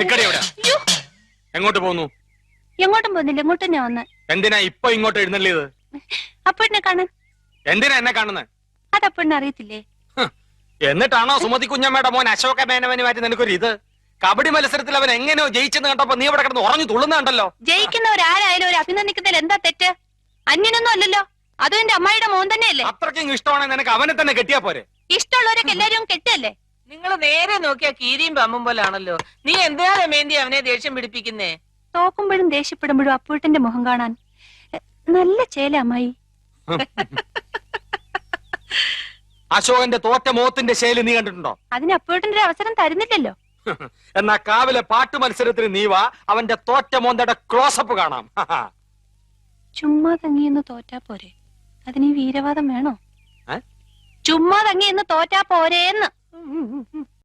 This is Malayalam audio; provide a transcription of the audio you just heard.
നിക്കടി എവിടെ? എങ്ങോട്ട് പോന്നു? എങ്ങോട്ടും പോകുന്നില്ല, ഇങ്ങോട്ട് തന്നെ വന്ന്. എന്തിനാ ഇപ്പൊ ഇങ്ങോട്ട് എഴുന്നള്ളിയത്? അപ്പഴിനെ കാണാൻ. എന്തിനാ എന്നെ കാണുന്നത്? അതപ്പഴിനെ അറിയത്തില്ലേ? എന്നിട്ടാണോ സുമതി കുഞ്ഞമ്മയുടെ മോൻ അശോക മേനവന് മാറ്റി നിനക്കൊരു ഇത്? കബഡി മത്സരത്തിൽ അവൻ എങ്ങനെയോ ജയിച്ചെന്ന് കണ്ടപ്പോ നീ ഇവിടെ കിടന്ന് ഉറഞ്ഞു തുള്ളുന്നുണ്ടല്ലോ. ജയിക്കുന്നവരാരായാലും ഒരു അഭിനന്ദിക്കുന്നതിൽ എന്താ തെറ്റ്? അന്യനൊന്നും അല്ലല്ലോ, അതും എന്റെ അമ്മായിയുടെ മോൻ തന്നെയല്ലേ. അത്രയ്ക്കും ഇഷ്ടമാണെങ്കിൽ നിനക്ക് അവനെ തന്നെ കെട്ടിയാ പോരെ? ഇഷ്ടമുള്ളവരൊക്കെ എല്ലാരും കെട്ടല്ലേ? നിങ്ങൾ നേരെ നോക്കിയാ കീരിയും പമ്പും പോലാണല്ലോ. നീ എന്തിനാ രമേന്തി അവനെ ദേഷ്യം പിടിപ്പിക്കുന്നേ? തോക്കുമ്പോഴും ദേഷ്യപ്പെടുമ്പോഴും അപ്പൂട്ടന്റെ മുഖം കാണാൻ നല്ല ചേല അമ്മായി. അശോകന്റെ തോറ്റ മോത്തിന്റെ ശൈലി നീ കണ്ടിട്ടുണ്ടോ? അതിന് അപ്പൂട്ടന്റെ ഒരു അവസരം തരുന്നില്ലല്ലോ. എന്നാ കാവിലെ പാട്ട് മത്സരത്തിന് നീ വാ, അവന്റെ തോറ്റ മോന്തയുടെ ക്ലോസപ്പ് കാണാം. ചുമ്മാ തങ്ങിയെന്ന് തോറ്റാ പോരെ, അതിന് ഈ വീരവാദം വേണോ? ഏ? ചുമ്മാ തങ്ങിയെന്ന് തോറ്റാ പോരേന്ന്.